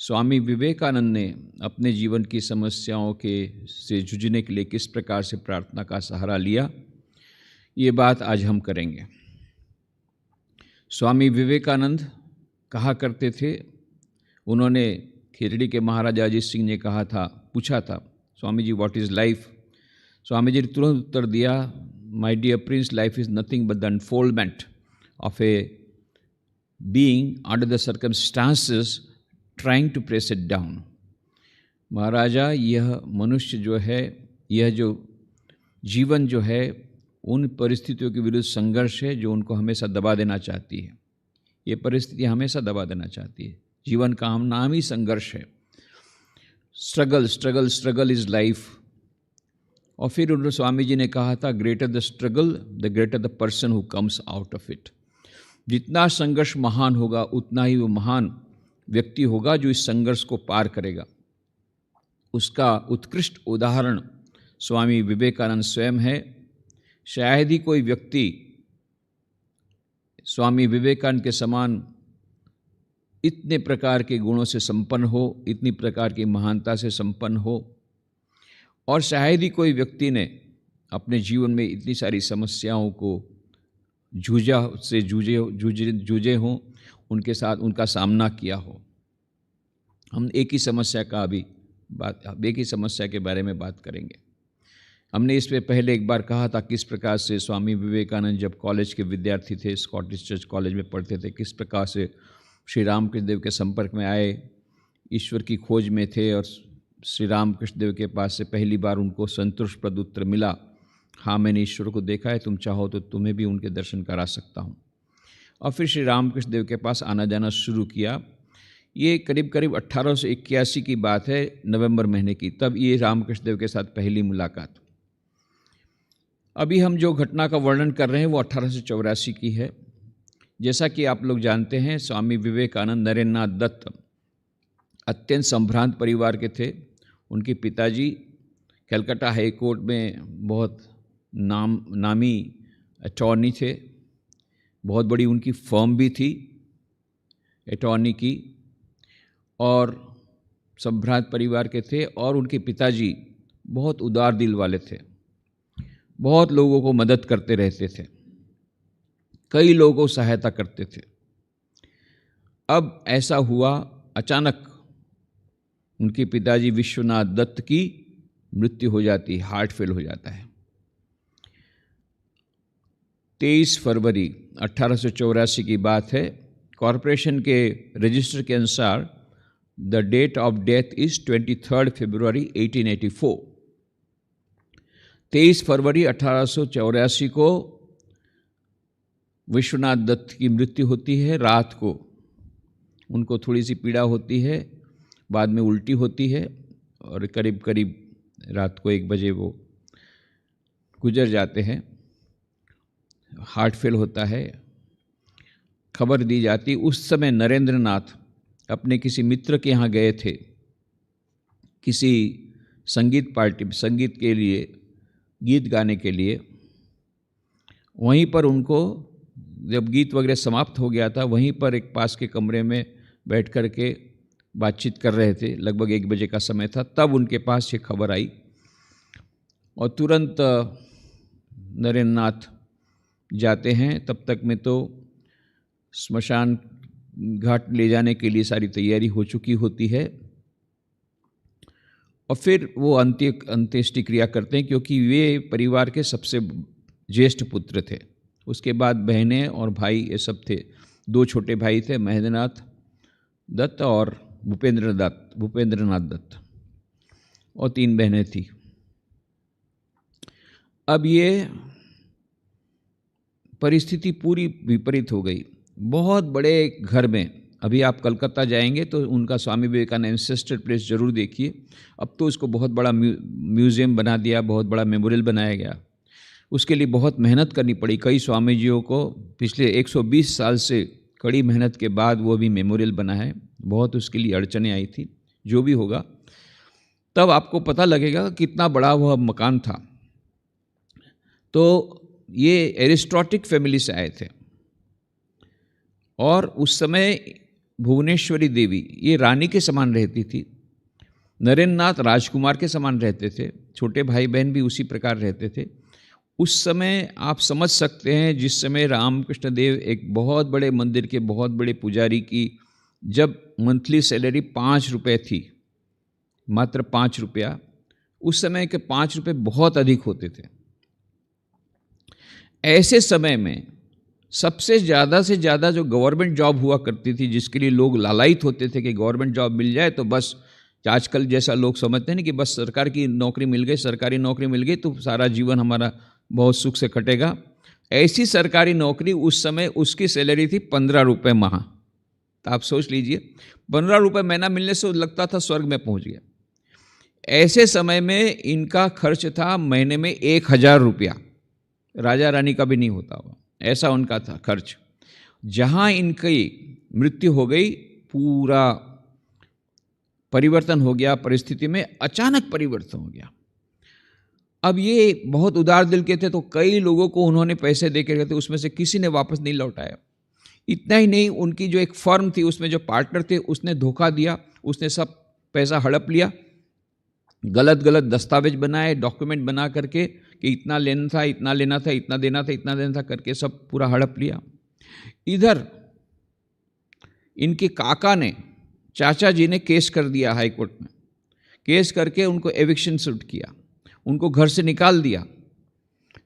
स्वामी विवेकानंद ने अपने जीवन की समस्याओं से जूझने के लिए किस प्रकार से प्रार्थना का सहारा लिया, ये बात आज हम करेंगे। स्वामी विवेकानंद कहा करते थे, उन्होंने खेतड़ी के महाराजा अजीत सिंह ने पूछा था, Swami ji what is life? Swami ji ने तुरंत उत्तर दिया, my dear prince, life is nothing but the unfoldment of a being under the circumstances trying to press it down. Maharaja, यह मनुष्य जो है, यह जो जीवन जो है, उन परिस्थितियों के विरुद्ध संघर्ष है जो उनको हमेशा दबा देना चाहती है। ये परिस्थिति हमेशा दबा देना चाहती है। जीवन का नाम ही संघर्ष है। Struggle struggle struggle is life. और फिर उन्होंने स्वामी जी ने कहा था, greater the struggle the greater the person who comes out of it. जितना संघर्ष महान होगा उतना ही वो महान व्यक्ति होगा जो इस संघर्ष को पार करेगा। उसका उत्कृष्ट उदाहरण स्वामी विवेकानंद स्वयं है। शायद ही कोई व्यक्ति स्वामी विवेकानंद के समान इतने प्रकार के गुणों से संपन्न हो, इतनी प्रकार की महानता से संपन्न हो, और शायद ही कोई व्यक्ति ने अपने जीवन में इतनी सारी समस्याओं को जूझे हों, उनके साथ उनका सामना किया हो। हम एक ही समस्या के बारे में बात करेंगे। हमने इस पे पहले एक बार कहा था किस प्रकार से स्वामी विवेकानंद जब कॉलेज के विद्यार्थी थे, स्कॉटिश चर्च कॉलेज में पढ़ते थे, किस प्रकार से श्री रामकृष्ण देव के संपर्क में आए, ईश्वर की खोज में थे, और श्री रामकृष्ण देव के पास से पहली बार उनको संतोषप्रद उत्तर मिला, हाँ मैंने ईश्वर को देखा है, तुम चाहो तो तुम्हें भी उनके दर्शन करा सकता हूँ। और फिर श्री रामकृष्ण देव के पास आना जाना शुरू किया। ये करीब 1881 की बात है, नवंबर महीने की। तब ये रामकृष्ण देव के साथ पहली मुलाकात। अभी हम जो घटना का वर्णन कर रहे हैं वो 1884 की है। जैसा कि आप लोग जानते हैं, स्वामी विवेकानंद नरेंद्रनाथ दत्त अत्यंत संभ्रांत परिवार के थे। उनके पिताजी कलकत्ता हाई कोर्ट में बहुत नामी अटॉर्नी थे। बहुत बड़ी उनकी फर्म भी थी अटॉर्नी की, और संभ्रांत परिवार के थे। और उनके पिताजी बहुत उदार दिल वाले थे, बहुत लोगों को मदद करते रहते थे, कई लोगों को सहायता करते थे। अब ऐसा हुआ, अचानक उनके पिताजी विश्वनाथ दत्त की मृत्यु हो जाती, हार्ट फेल हो जाता है। 23 फरवरी 1884 की बात है। कॉरपोरेशन के रजिस्टर के अनुसार the date of death is 23 फरवरी 1884। 23 फरवरी 1884 को विश्वनाथ दत्त की मृत्यु होती है। रात को उनको थोड़ी सी पीड़ा होती है, बाद में उल्टी होती है, और करीब करीब रात को 1 बजे वो गुजर जाते हैं। हार्ट फेल होता है। खबर दी जाती, उस समय नरेंद्रनाथ अपने किसी मित्र के यहाँ गए थे, किसी संगीत के लिए, गीत गाने के लिए। वहीं पर उनको, जब गीत वगैरह समाप्त हो गया था, वहीं पर एक पास के कमरे में बैठ कर के बातचीत कर रहे थे। लगभग 1 बजे का समय था। तब उनके पास ये खबर आई, और तुरंत नरेंद्रनाथ जाते हैं। तब तक में तो स्मशान घाट ले जाने के लिए सारी तैयारी हो चुकी होती है, और फिर वो अंत्येष्टि क्रिया करते हैं, क्योंकि वे परिवार के सबसे ज्येष्ठ पुत्र थे। उसके बाद बहनें और भाई ये सब थे। 2 छोटे भाई थे, महेंद्रनाथ दत्त और भूपेंद्रनाथ दत्त, और 3 बहनें थी। अब ये परिस्थिति पूरी विपरीत हो गई। बहुत बड़े घर में, अभी आप कलकत्ता जाएंगे तो उनका स्वामी विवेकानंद एंसेस्टर प्लेस जरूर देखिए। अब तो उसको बहुत बड़ा म्यूज़ियम बना दिया, बहुत बड़ा मेमोरियल बनाया गया। उसके लिए बहुत मेहनत करनी पड़ी। कई स्वामी जियों को पिछले 120 साल से कड़ी मेहनत के बाद वो भी मेमोरियल बना है। बहुत उसके लिए अड़चनें आई थी। जो भी होगा, तब आपको पता लगेगा कितना बड़ा वह मकान था। तो ये एरिस्टोक्रेटिक फैमिली से आए थे, और उस समय भुवनेश्वरी देवी ये रानी के समान रहती थी, नरेंद्र नाथ राजकुमार के समान रहते थे, छोटे भाई बहन भी उसी प्रकार रहते थे। उस समय आप समझ सकते हैं, जिस समय रामकृष्ण देव एक बहुत बड़े मंदिर के बहुत बड़े पुजारी की जब मंथली सैलरी 5 रुपये थी, मात्र 5 रुपया, उस समय के 5 रुपये बहुत अधिक होते थे। ऐसे समय में सबसे ज़्यादा से ज़्यादा जो गवर्नमेंट जॉब हुआ करती थी, जिसके लिए लोग लालायित होते थे कि गवर्नमेंट जॉब मिल जाए तो बस, आजकल जैसा लोग समझते हैं ना कि बस सरकार की नौकरी मिल गई, सरकारी नौकरी मिल गई तो सारा जीवन हमारा बहुत सुख से कटेगा। ऐसी सरकारी नौकरी उस समय उसकी सैलरी थी 15 रुपये माह। तो आप सोच लीजिए, 15 रुपये महीना मिलने से लगता था स्वर्ग में पहुंच गया। ऐसे समय में इनका खर्च था महीने में 1000 रुपया, राजा रानी का भी नहीं होता हुआ, ऐसा उनका था खर्च। जहाँ इनकी मृत्यु हो गई, पूरा परिवर्तन हो गया, परिस्थिति में अचानक परिवर्तन हो गया। अब ये बहुत उदार दिल के थे, तो कई लोगों को उन्होंने पैसे दे के रखे थे, उसमें से किसी ने वापस नहीं लौटाया। इतना ही नहीं, उनकी जो एक फर्म थी उसमें जो पार्टनर थे उसने धोखा दिया, उसने सब पैसा हड़प लिया, गलत गलत दस्तावेज बनाए, डॉक्यूमेंट बना करके कि इतना लेना था, इतना लेना था, इतना देना था, इतना देना था करके सब पूरा हड़प लिया। इधर इनके काका ने, चाचा जी ने केस कर दिया हाई कोर्ट में, केस करके उनको एविक्शन सूट किया, उनको घर से निकाल दिया,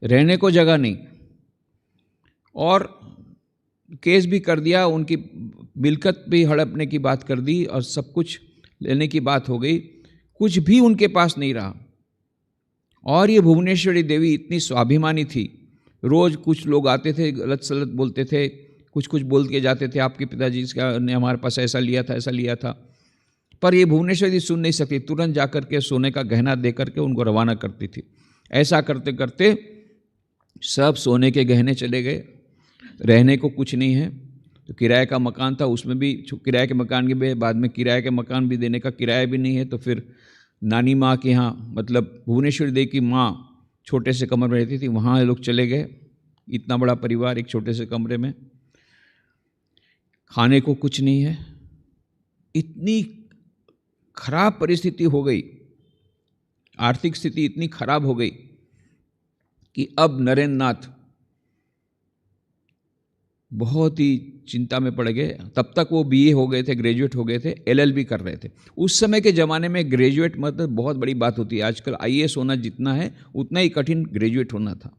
रहने को जगह नहीं, और केस भी कर दिया, उनकी मिल्कत भी हड़पने की बात कर दी और सब कुछ लेने की बात हो गई, कुछ भी उनके पास नहीं रहा। और ये भुवनेश्वरी देवी इतनी स्वाभिमानी थी, रोज़ कुछ लोग आते थे, गलत सलत बोलते थे, कुछ कुछ बोल के जाते थे, आपके पिताजी ने हमारे पास ऐसा लिया था, ऐसा लिया था, पर ये भुवनेश्वरी सुन नहीं सकती, तुरंत जा कर के सोने का गहना दे करके उनको रवाना करती थी। ऐसा करते करते सब सोने के गहने चले गए, रहने को कुछ नहीं है। तो किराए का मकान था, उसमें भी किराए के मकान के बाद में किराए के मकान भी देने का किराया भी नहीं है, तो फिर नानी माँ के यहाँ, मतलब भुवनेश्वरी देवी की माँ छोटे से कमरे में रहती थी, वहाँ लोग चले गए। इतना बड़ा परिवार एक छोटे से कमरे में, खाने को कुछ नहीं है, इतनी खराब परिस्थिति हो गई, आर्थिक स्थिति इतनी खराब हो गई कि अब नरेंद्र नाथ बहुत ही चिंता में पड़ गए। तब तक वो बीए हो गए थे, ग्रेजुएट हो गए थे, एलएलबी कर रहे थे। उस समय के ज़माने में ग्रेजुएट मतलब बहुत बड़ी बात होती है, आजकल आईएएस होना जितना है उतना ही कठिन ग्रेजुएट होना था।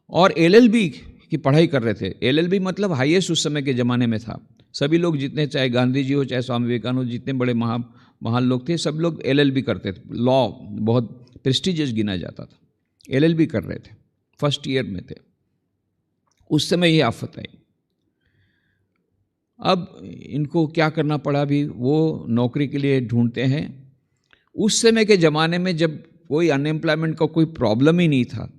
और एलएलबी की पढ़ाई कर रहे थे, एलएलबी मतलब हाईएस्ट उस समय के ज़माने में था। सभी लोग जितने, चाहे गांधी जी हो, चाहे स्वामी विवेकानंद, जितने बड़े महान लोग थे, सब लोग एलएलबी करते थे। लॉ बहुत प्रेस्टिजियस गिना जाता था, एलएलबी कर रहे थे, फर्स्ट ईयर में थे। उस समय ये आफत आई। अब इनको क्या करना पड़ा, भी वो नौकरी के लिए ढूंढते हैं। उस समय के ज़माने में जब कोई अनएम्प्लॉयमेंट का कोई प्रॉब्लम ही नहीं था,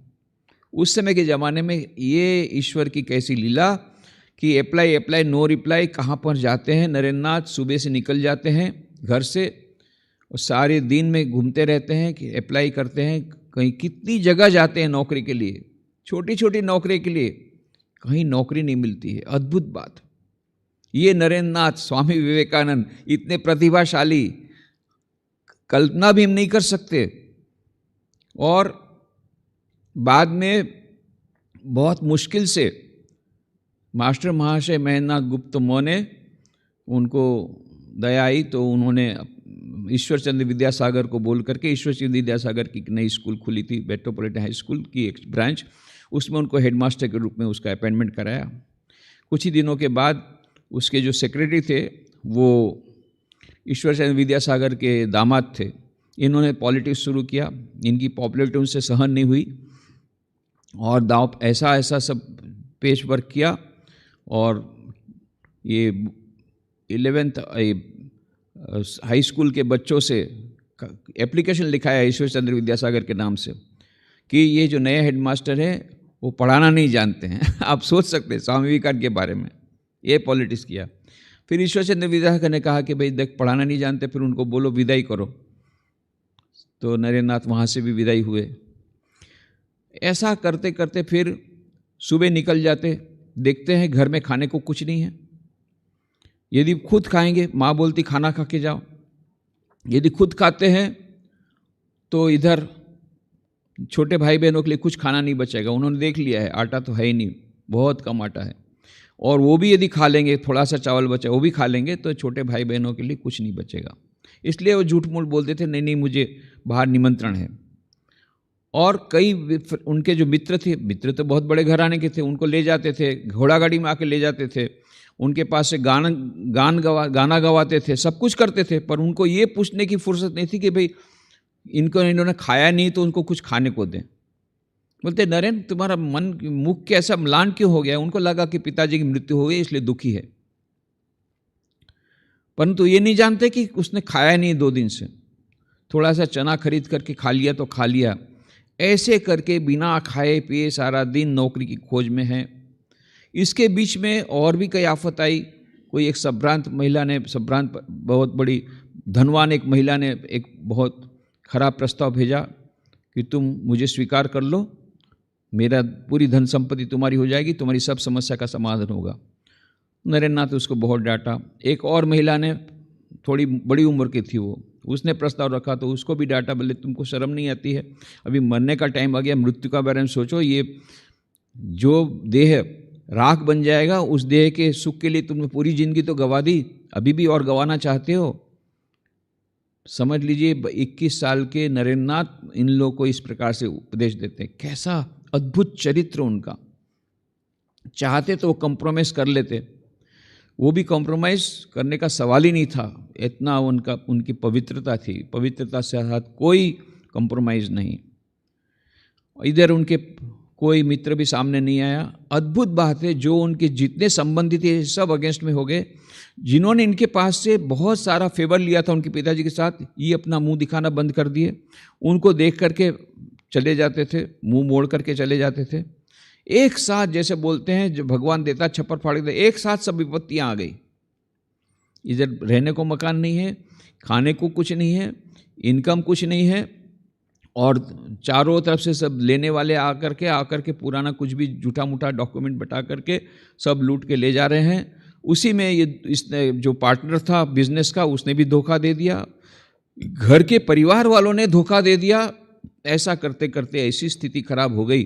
उस समय के ज़माने में ये ईश्वर की कैसी लीला कि अप्लाई नो रिप्लाई, कहाँ पर जाते हैं नरेंद्र नाथ, सुबह से निकल जाते हैं घर से और सारे दिन में घूमते रहते हैं कि अप्लाई करते हैं, कहीं कितनी जगह जाते हैं नौकरी के लिए, छोटी छोटी नौकरी के लिए, कहीं नौकरी नहीं मिलती है। अद्भुत बात। ये नरेंद्र नाथ, स्वामी विवेकानंद इतने प्रतिभाशाली, कल्पना भी हम नहीं कर सकते। और बाद में बहुत मुश्किल से मास्टर महाशय महेंद्रनाथ गुप्त मौर्य, उनको दया आई तो उन्होंने ईश्वर चंद्र विद्यासागर को बोल करके, ईश्वर चंद्र विद्यासागर की नई स्कूल खुली थी, मेट्रोपॉलिटन हाई स्कूल की एक ब्रांच, उसमें उनको हेडमास्टर के रूप में उसका अपॉइंटमेंट कराया। कुछ ही दिनों के बाद उसके जो सेक्रेटरी थे वो ईश्वर चंद्र विद्यासागर के दामाद थे। इन्होंने पॉलिटिक्स शुरू किया, इनकी पॉपुलरिटी उनसे सहन नहीं हुई और दाव ऐसा ऐसा सब पेश वर्क किया। और ये 11th हाई स्कूल के बच्चों से एप्लीकेशन लिखाया ईश्वर चंद्र विद्यासागर के नाम से कि ये जो नए हेडमास्टर हैं वो पढ़ाना नहीं जानते हैं। आप सोच सकते हैं स्वामी विवेकानंद के बारे में, ये पॉलिटिक्स किया। फिर ईश्वर चंद्र विद्यासागर ने कहा कि भाई देख, पढ़ाना नहीं जानते, फिर उनको बोलो विदाई करो। तो नरेंद्र नाथ वहाँ से भी विदाई हुए। ऐसा करते करते फिर सुबह निकल जाते, देखते हैं घर में खाने को कुछ नहीं है। यदि खुद खाएंगे, माँ बोलती खाना खा के जाओ, यदि खुद खाते हैं तो इधर छोटे भाई बहनों के लिए कुछ खाना नहीं बचेगा। उन्होंने देख लिया है आटा तो है ही नहीं, बहुत कम आटा है, और वो भी यदि खा लेंगे, थोड़ा सा चावल बचा वो भी खा लेंगे तो छोटे भाई बहनों के लिए कुछ नहीं बचेगा। इसलिए वो झूठ मूठ बोलते थे, नहीं नहीं मुझे बाहर निमंत्रण है। और कई उनके जो मित्र थे, मित्र तो बहुत बड़े घराने के थे, उनको ले जाते थे, घोड़ा गाड़ी में आके ले जाते थे, उनके पास से गाना गवाते थे, सब कुछ करते थे, पर उनको ये पूछने की फुर्सत नहीं थी कि भाई इन्होंने खाया नहीं तो उनको कुछ खाने को दें। बोलते नरेंद्र तुम्हारा मन मुख कैसा म्लान क्यों हो गया? उनको लगा कि पिताजी की मृत्यु हो गई इसलिए दुखी है, परंतु ये नहीं जानते कि उसने खाया नहीं 2 दिन से, थोड़ा सा चना खरीद करके खा लिया तो खा लिया। ऐसे करके बिना खाए पिए सारा दिन नौकरी की खोज में है। इसके बीच में और भी कई आफत आई। कोई एक संभ्रांत बहुत बड़ी धनवान एक महिला ने एक बहुत खराब प्रस्ताव भेजा कि तुम मुझे स्वीकार कर लो, मेरा पूरी धन संपत्ति तुम्हारी हो जाएगी, तुम्हारी सब समस्या का समाधान होगा। नरेंद्र नाथ उसको बहुत डांटा। एक और महिला ने, थोड़ी बड़ी उम्र की थी वो, उसने प्रस्ताव रखा तो उसको भी डांटा, बोले तुमको शर्म नहीं आती है? अभी मरने का टाइम आ गया, मृत्यु का बारे में सोचो, ये जो देह राख बन जाएगा उस देह के सुख के लिए तुमने पूरी जिंदगी तो गवा दी, अभी भी और गंवाना चाहते हो? समझ लीजिए 21 साल के नरेंद्र नाथ इन लोगों को इस प्रकार से उपदेश देते। कैसा अद्भुत चरित्र उनका। चाहते तो वो कॉम्प्रोमाइज़ कर लेते, वो भी कॉम्प्रोमाइज़ करने का सवाल ही नहीं था, इतना उनकी पवित्रता थी। पवित्रता से साथ कोई कॉम्प्रोमाइज़ नहीं। इधर उनके कोई मित्र भी सामने नहीं आया। अद्भुत बात है, जो उनके जितने संबंधी थे सब अगेंस्ट में हो गए। जिन्होंने इनके पास से बहुत सारा फेवर लिया था उनके पिताजी के साथ, ये अपना मुंह दिखाना बंद कर दिए। उनको देख करके चले जाते थे, मुंह मोड़ करके चले जाते थे। एक साथ, जैसे बोलते हैं जो भगवान देता छप्पर फाड़ देता, एक साथ सब विपत्तियां आ गई। इधर रहने को मकान नहीं है, खाने को कुछ नहीं है, इनकम कुछ नहीं है, और चारों तरफ से सब लेने वाले आकर के पुराना कुछ भी झूठा मूठा डॉक्यूमेंट बता करके सब लूट के ले जा रहे हैं। उसी में इसने जो पार्टनर था बिजनेस का, उसने भी धोखा दे दिया, घर के परिवार वालों ने धोखा दे दिया। ऐसा करते करते ऐसी स्थिति खराब हो गई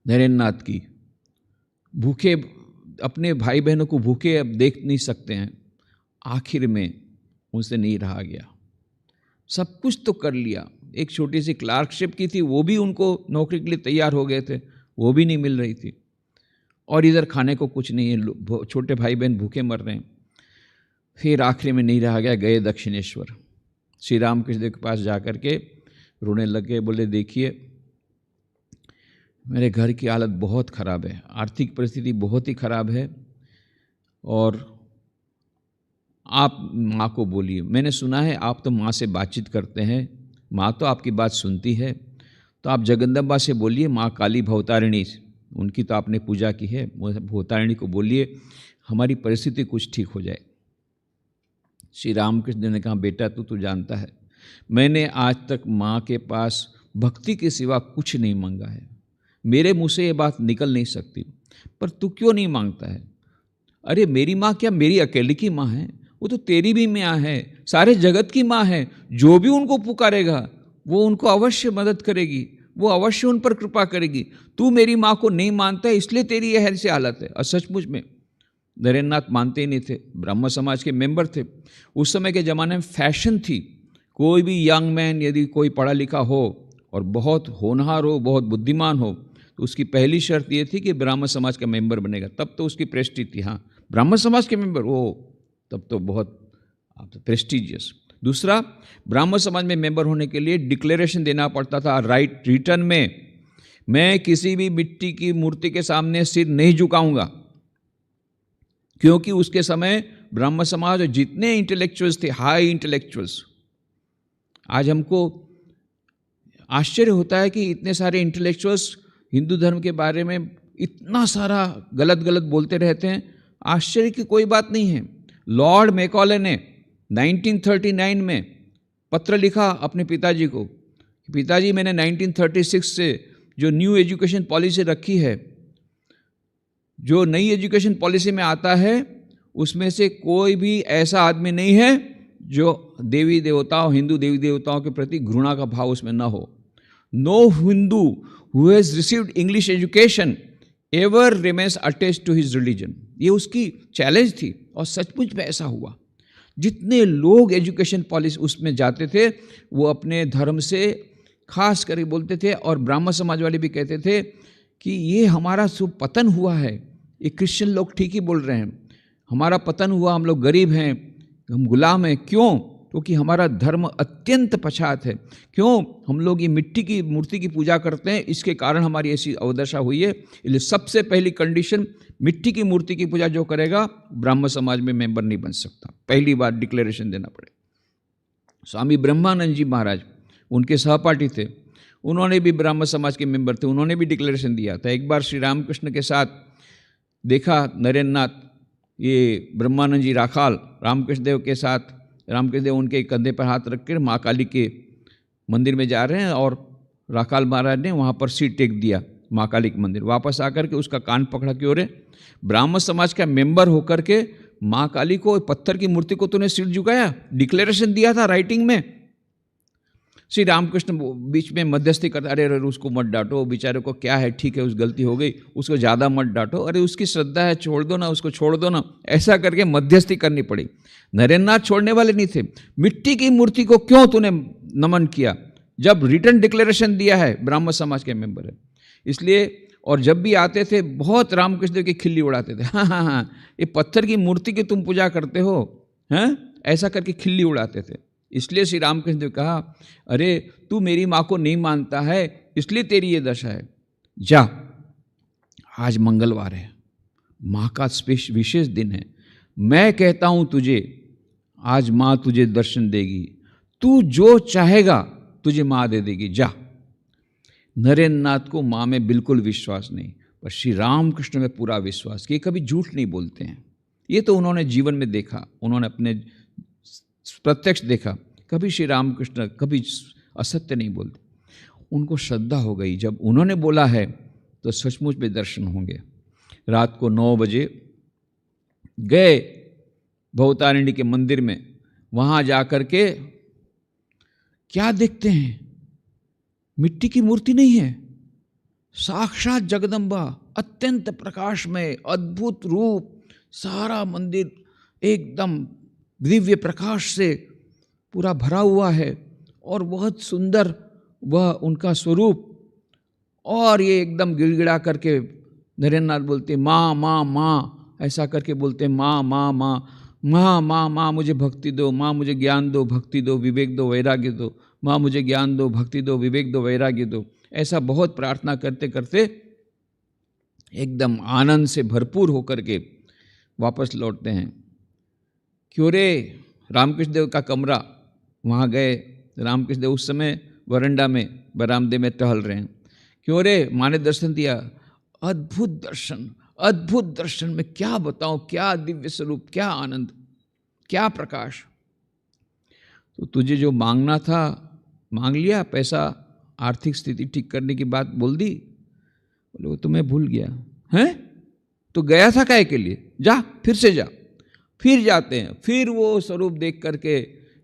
नरेंद्र नाथ की। भूखे, अपने भाई बहनों को भूखे अब देख नहीं सकते हैं। आखिर में उनसे नहीं रहा गया, सब कुछ तो कर लिया। एक छोटी सी क्लार्कशिप की थी, वो भी उनको नौकरी के लिए तैयार हो गए थे, वो भी नहीं मिल रही थी, और इधर खाने को कुछ नहीं है, छोटे भाई बहन भूखे मर रहे हैं। फिर आखिरी में नहीं रहा गया, गए दक्षिणेश्वर। श्री रामकृष्ण देव के पास जाकर के रोने लग गए। बोले देखिए मेरे घर की हालत बहुत ख़राब है, आर्थिक परिस्थिति बहुत ही ख़राब है, और आप माँ को बोलिए। मैंने सुना है आप तो माँ से बातचीत करते हैं, माँ तो आपकी बात सुनती है, तो आप जगदम्बा से बोलिए, माँ काली भवतारिणी, उनकी तो आपने पूजा की है, भवतारिणी को बोलिए हमारी परिस्थिति कुछ ठीक हो जाए। श्री रामकृष्ण ने कहा बेटा तू तो जानता है मैंने आज तक माँ के पास भक्ति के सिवा कुछ नहीं मांगा है, मेरे मुँह से ये बात निकल नहीं सकती, पर तू क्यों नहीं मांगता है? अरे मेरी माँ क्या मेरी अकेले की माँ है? वो तो तेरी भी माँ है, सारे जगत की माँ है। जो भी उनको पुकारेगा वो उनको अवश्य मदद करेगी, वो अवश्य उन पर कृपा करेगी। तू मेरी माँ को नहीं मानता है, इसलिए तेरी यह ऐसी हालत है। और सचमुच में नरेंद्र नाथ मानते ही नहीं थे, ब्राह्मण समाज के मेंबर थे। उस समय के ज़माने में फैशन थी, कोई भी यंग मैन यदि कोई पढ़ा लिखा हो और बहुत होनहार हो, बहुत बुद्धिमान हो, तो उसकी पहली शर्त ये थी कि ब्राह्मण समाज का मेंबर बनेगा, तब तो उसकी प्रेस्टीज थी। हाँ, ब्राह्मण समाज के मेंबर हो तब तो बहुत प्रेस्टीजियस। दूसरा, ब्राह्मण समाज में मेंबर होने के लिए डिक्लेरेशन देना पड़ता था, राइट रिटर्न में, मैं किसी भी मिट्टी की मूर्ति के सामने सिर नहीं झुकाऊंगा, क्योंकि उसके समय ब्राह्मण समाज जितने इंटेलेक्चुअल्स थे, हाई इंटेलेक्चुअल्स, आज हमको आश्चर्य होता है कि इतने सारे इंटेलेक्चुअल्स हिंदू धर्म के बारे में इतना सारा गलत गलत बोलते रहते हैं। आश्चर्य की कोई बात नहीं है। लॉर्ड मैकॉले ने 1939 में पत्र लिखा अपने पिताजी को, पिताजी मैंने 1936 से जो न्यू एजुकेशन पॉलिसी रखी है, जो नई एजुकेशन पॉलिसी में आता है उसमें से कोई भी ऐसा आदमी नहीं है जो देवी देवताओं, हिंदू देवी देवताओं के प्रति घृणा का भाव उसमें न हो। No Hindu who has received English education ever remains attached to his religion. ये उसकी चैलेंज थी और सचमुच में ऐसा हुआ। जितने लोग एजुकेशन पॉलिसी उसमें जाते थे वो अपने धर्म से खास करके बोलते थे, और ब्राह्मण समाज वाले भी कहते थे कि ये हमारा सब पतन हुआ है, ये क्रिश्चियन लोग ठीक ही बोल रहे हैं, हमारा पतन हुआ, हम लोग गरीब हैं, हम गुलाम हैं। क्यों? क्योंकि हमारा धर्म अत्यंत पछात है। क्यों? हम लोग ये मिट्टी की मूर्ति की पूजा करते हैं, इसके कारण हमारी ऐसी अवदशा हुई है। इसलिए सबसे पहली कंडीशन, मिट्टी की मूर्ति की पूजा जो करेगा ब्राह्मण समाज में मेंबर नहीं बन सकता। पहली बार डिक्लेरेशन देना पड़े। स्वामी ब्रह्मानंद जी महाराज उनके सहपाठी थे, उन्होंने भी ब्राह्मण समाज के मेंबर थे, उन्होंने भी डिक्लेरेशन दिया था। एक बार श्री रामकृष्ण के साथ देखा नरेंद्र नाथ, ये ब्रह्मानंद जी राखाल रामकृष्ण देव के साथ, रामकृष्ण देव उनके कंधे पर हाथ रख कर माँ काली के मंदिर में जा रहे हैं और राखाल महाराज ने वहाँ पर सिर टेक दिया माँ काली के मंदिर। वापस आकर के उसका कान पकड़ा, क्यों रे, ब्राह्मण समाज का मेंबर होकर के माँ काली को, पत्थर की मूर्ति को तूने सिर झुकाया, डिक्लेरेशन दिया था राइटिंग में। श्री रामकृष्ण बीच में मध्यस्थी करते, अरे अरे उसको मत डांटो, बेचारे को क्या है, ठीक है उस गलती हो गई, उसको ज़्यादा मत डांटो, अरे उसकी श्रद्धा है, छोड़ दो ना, उसको छोड़ दो ना। ऐसा करके मध्यस्थी करनी पड़ी। नरेंद्र नाथ छोड़ने वाले नहीं थे। मिट्टी की मूर्ति को क्यों तूने नमन किया, जब रिटर्न डिक्लेरेशन दिया है, ब्राह्मण समाज के मेंबर है इसलिए। और जब भी आते थे बहुत रामकृष्ण देव की खिल्ली उड़ाते थे, हाँ हाँ हाँ ये पत्थर की मूर्ति की तुम पूजा करते हो, हैं, ऐसा करके खिल्ली उड़ाते थे। इसलिए श्री रामकृष्ण देव कहा, अरे तू मेरी माँ को नहीं मानता है इसलिए तेरी ये दशा है, जा, आज मंगलवार है, माँ का विशेष दिन है, मैं कहता हूँ तुझे, आज माँ तुझे दर्शन देगी, तू जो चाहेगा तुझे माँ दे देगी, जा। नरेंद्र नाथ को माँ में बिल्कुल विश्वास नहीं, पर श्री रामकृष्ण में पूरा विश्वास कि कभी झूठ नहीं बोलते हैं। ये तो उन्होंने जीवन में देखा, उन्होंने अपने प्रत्यक्ष देखा, कभी श्री रामकृष्ण कभी असत्य नहीं बोलते। उनको श्रद्धा हो गई, जब उन्होंने बोला है तो सचमुच में दर्शन होंगे। रात को 9 बजे गए भवतारिणी के मंदिर में, वहाँ जा कर के क्या देखते हैं, मिट्टी की मूर्ति नहीं है, साक्षात जगदम्बा, अत्यंत प्रकाशमय, अद्भुत रूप, सारा मंदिर एकदम दिव्य प्रकाश से पूरा भरा हुआ है और बहुत सुंदर वह उनका स्वरूप। और ये एकदम गिड़गिड़ा करके नरेंद्र नाथ बोलते माँ माँ माँ, ऐसा करके बोलते माँ माँ माँ माँ माँ माँ, मुझे भक्ति दो, माँ मुझे ज्ञान दो, भक्ति दो, विवेक दो, वैराग्य दो, माँ मुझे ज्ञान दो, भक्ति दो, विवेक दो, वैराग्य दो। ऐसा बहुत प्रार्थना करते करते एकदम आनंद से भरपूर होकर के वापस लौटते हैं। क्यों रे, रामकृष्ण देव का कमरा, वहाँ गए, रामकृष्ण देव उस समय वरंडा में बरामदे में टहल रहे हैं। क्यों रे, माँ ने दर्शन दिया, अद्भुत दर्शन, अद्भुत दर्शन में क्या बताऊं, क्या दिव्य स्वरूप, क्या आनंद, क्या प्रकाश। तो तुझे जो मांगना था मांग लिया, पैसा, आर्थिक स्थिति ठीक करने की बात बोल दी। बोले वो तो मैं भूल गया। हैं, तो गया था काहे के लिए, जा फिर से जा। फिर जाते हैं, फिर वो स्वरूप देख करके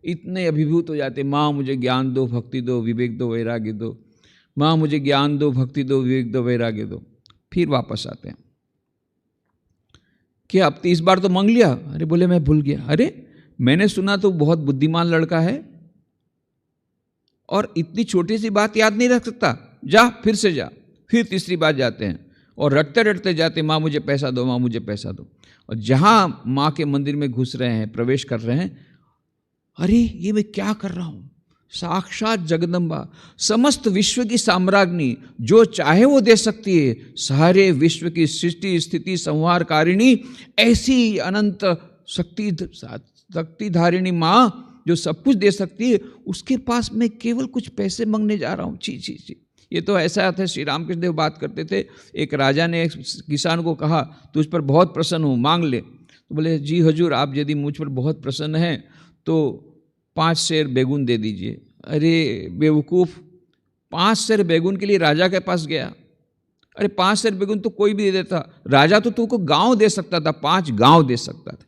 इतने अभिभूत हो जाते, माँ मुझे ज्ञान दो, भक्ति दो, विवेक दो, वैराग्य दो, माँ मुझे ज्ञान दो, भक्ति दो, विवेक दो, वैराग्य दो। फिर वापस आते हैं, क्या अब इस बार तो मांग लिया? अरे बोले मैं भूल गया। अरे मैंने सुना तो बहुत बुद्धिमान लड़का है और इतनी छोटी सी बात याद नहीं रख सकता, जा फिर से जा। फिर तीसरी बार जाते हैं और रटते रटते जाते, माँ मुझे पैसा दो, माँ मुझे पैसा दो। और जहाँ माँ के मंदिर में घुस रहे हैं, प्रवेश कर रहे हैं, अरे ये मैं क्या कर रहा हूँ, साक्षात जगदम्बा, समस्त विश्व की साम्राज्ञी, जो चाहे वो दे सकती है, सारे विश्व की सृष्टि स्थिति संहारकारिणी, ऐसी अनंत शक्तिधारिणी माँ जो सब कुछ दे सकती है, उसके पास मैं केवल कुछ पैसे मांगने जा रहा हूँ। छी छी छी, ये तो ऐसा था। श्री रामकृष्ण देव बात करते थे, एक राजा ने एक किसान को कहा तुझ पर बहुत प्रसन्न हूँ, मांग ले। तो बोले जी हजूर, आप यदि मुझ पर बहुत प्रसन्न हैं तो 5 सेर बैगन दे दीजिए। अरे बेवकूफ़, 5 सेर बैगन के लिए राजा के पास गया? अरे 5 सेर बैगन तो कोई भी दे देता, राजा तो तुमको गांव दे सकता था, 5 गांव दे सकता था।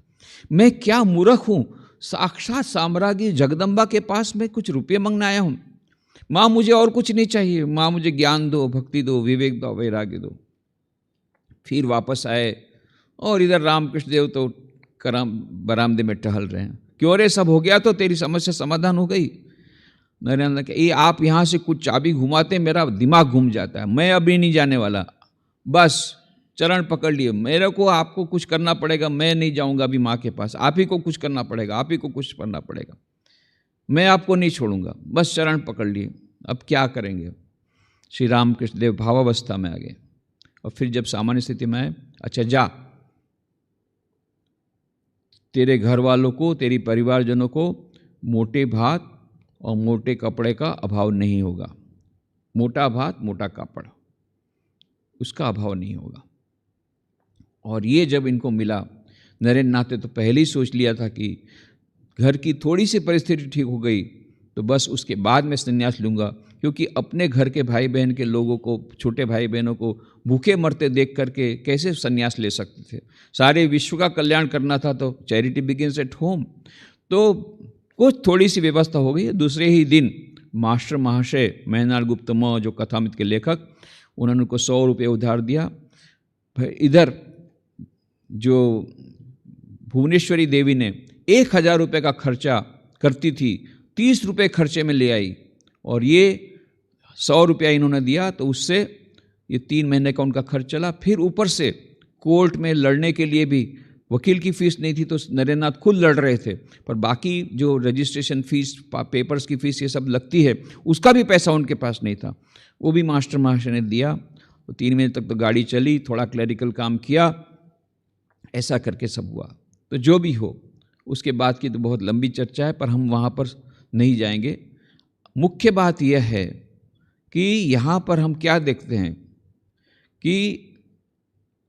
मैं क्या मूर्ख हूँ, साक्षात साम्राज्ञी जगदम्बा के पास मैं कुछ रुपये मांगने आया हूँ। माँ मुझे और कुछ नहीं चाहिए, माँ मुझे ज्ञान दो, भक्ति दो, विवेक दो, वैराग्य दो। फिर वापस आए और इधर रामकृष्ण देव तो बरामदे में टहल रहे हैं। क्यों रे, सब हो गया तो तेरी समस्या समाधान हो गई? नरेंद्र ने ये आप यहाँ से कुछ चाबी घुमाते मेरा दिमाग घूम जाता है, मैं अभी नहीं जाने वाला, बस चरण पकड़ लिए, मेरे को आपको कुछ करना पड़ेगा, मैं नहीं जाऊंगा अभी माँ के पास, आप ही को कुछ करना पड़ेगा, आप ही को कुछ करना पड़ेगा, मैं आपको नहीं छोड़ूंगा, बस चरण पकड़ लिए, अब क्या करेंगे? श्री रामकृष्ण देव भावावस्था में आ गए और फिर जब सामान्य स्थिति में आए, अच्छा जा, तेरे घर वालों को, तेरी परिवारजनों को मोटे भात और मोटे कपड़े का अभाव नहीं होगा। मोटा भात, मोटा कपड़ा, उसका अभाव नहीं होगा। और ये जब इनको मिला, नरेंद्र नाथ ने तो पहले ही सोच लिया था कि घर की थोड़ी सी परिस्थिति ठीक हो गई तो बस उसके बाद मैं संन्यास लूँगा, क्योंकि अपने घर के भाई बहन के लोगों को, छोटे भाई बहनों को भूखे मरते देख करके कैसे संन्यास ले सकते थे? सारे विश्व का कल्याण करना था तो चैरिटी बिगिंस एट होम। तो कुछ थोड़ी सी व्यवस्था हो गई। दूसरे ही दिन मास्टर महाशय महनार गुप्त म, जो कथामित के लेखक, उन्होंने उनको 100 रुपये उधार दिया। इधर जो भुवनेश्वरी देवी ने 1000 रुपये का खर्चा करती थी, 30 रुपये खर्चे में ले आई और ये 100 रुपया इन्होंने दिया, तो उससे ये 3 महीने का उनका खर्च चला। फिर ऊपर से कोर्ट में लड़ने के लिए भी वकील की फीस नहीं थी, तो नरेंद्र नाथ खुद लड़ रहे थे, पर बाकी जो रजिस्ट्रेशन फीस, पेपर्स की फीस, ये सब लगती है, उसका भी पैसा उनके पास नहीं था, वो भी मास्टर महाशय ने दिया। तो 3 महीने तक तो गाड़ी चली, थोड़ा क्लरिकल काम किया, ऐसा करके सब हुआ। तो जो भी हो, उसके बाद की तो बहुत लंबी चर्चा है, पर हम वहाँ पर नहीं जाएंगे। मुख्य बात यह है कि यहाँ पर हम क्या देखते हैं कि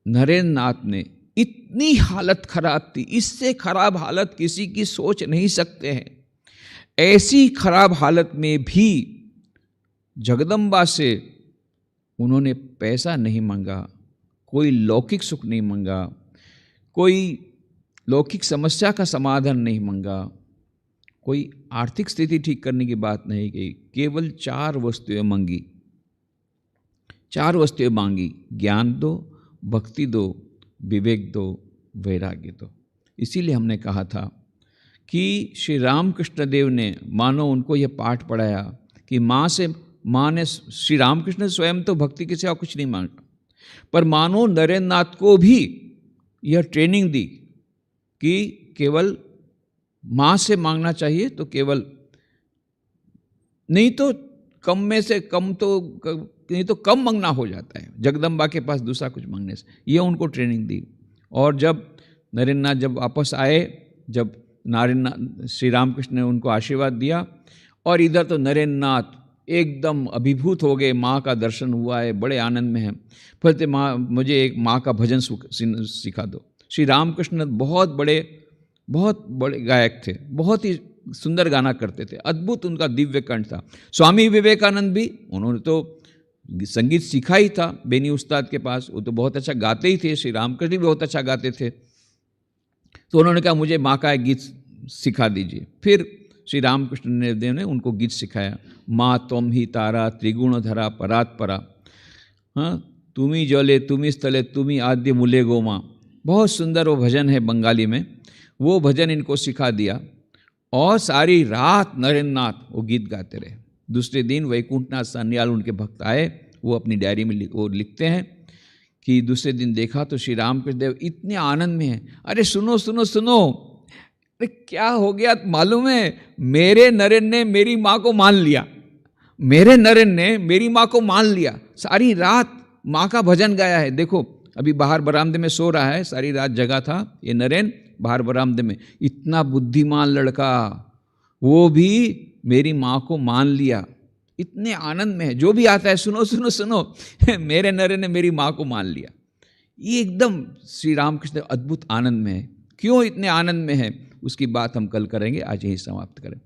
नरेंद्र नाथ ने इतनी हालत खराब थी, इससे खराब हालत किसी की सोच नहीं सकते हैं। ऐसी खराब हालत में भी जगदम्बा से उन्होंने पैसा नहीं मांगा, कोई लौकिक सुख नहीं मांगा, कोई लौकिक समस्या का समाधान नहीं मांगा, कोई आर्थिक स्थिति ठीक करने की बात नहीं की, केवल 4 वस्तुएं मांगी। 4 वस्तुएं मांगी, ज्ञान दो, भक्ति दो, विवेक दो, वैराग्य दो। इसीलिए हमने कहा था कि श्री रामकृष्ण देव ने मानो उनको यह पाठ पढ़ाया कि माँ ने श्री रामकृष्ण स्वयं तो भक्ति के सिवा कुछ नहीं मांगा, पर मानो नरेंद्र नाथ को भी यह ट्रेनिंग दी कि केवल माँ से मांगना चाहिए, तो केवल नहीं तो कम में से कम, तो नहीं तो कम मांगना हो जाता है जगदम्बा के पास दूसरा कुछ मांगने से। ये उनको ट्रेनिंग दी। और जब नरेंद्र नाथ जब वापस आए, जब श्री रामकृष्ण ने उनको आशीर्वाद दिया, और इधर तो नरेंद्र नाथ एकदम अभिभूत हो गए, माँ का दर्शन हुआ है, बड़े आनंद में हैं। बोलते माँ, मुझे एक माँ का भजन सिखा दो। श्री रामकृष्ण बहुत बड़े गायक थे, बहुत ही सुंदर गाना करते थे, अद्भुत उनका दिव्य कंठ था। स्वामी विवेकानंद भी, उन्होंने तो संगीत सीखा ही था बेनी उस्ताद के पास, वो तो बहुत अच्छा गाते ही थे। श्री रामकृष्ण भी बहुत अच्छा गाते थे, तो उन्होंने कहा मुझे माँ का एक गीत सिखा दीजिए। फिर श्री रामकृष्ण देव ने उनको गीत सिखाया, माँ त्वं ही तारा त्रिगुण धरा परात परा, हाँ तुम्ही जले तुम्ही स्थले तुम्ही आद्य मूले गो माँ। बहुत सुंदर वो भजन है बंगाली में, वो भजन इनको सिखा दिया। और सारी रात नरेंद्र नाथ वो गीत गाते रहे। दूसरे दिन वैकुंठनाथ सान्याल उनके भक्त आए, वो अपनी डायरी में वो लिखते हैं कि दूसरे दिन देखा तो श्री रामकृष्ण देव इतने आनंद में हैं, अरे सुनो सुनो सुनो, अरे क्या हो गया मालूम है, मेरे नरेंद्र ने मेरी माँ को मान लिया, मेरे नरेंद्र ने मेरी माँ को मान लिया, सारी रात माँ का भजन गाया है। देखो अभी बाहर बरामदे में सो रहा है, सारी रात जगा था ये नरेंद्र बाहर बरामदे में। इतना बुद्धिमान लड़का, वो भी मेरी माँ को मान लिया, इतने आनंद में है। जो भी आता है सुनो सुनो सुनो, मेरे नरेंद्र ने मेरी माँ को मान लिया। ये एकदम श्री रामकृष्ण अद्भुत आनंद में है। क्यों इतने आनंद में है, उसकी बात हम कल करेंगे, आज यही समाप्त करें।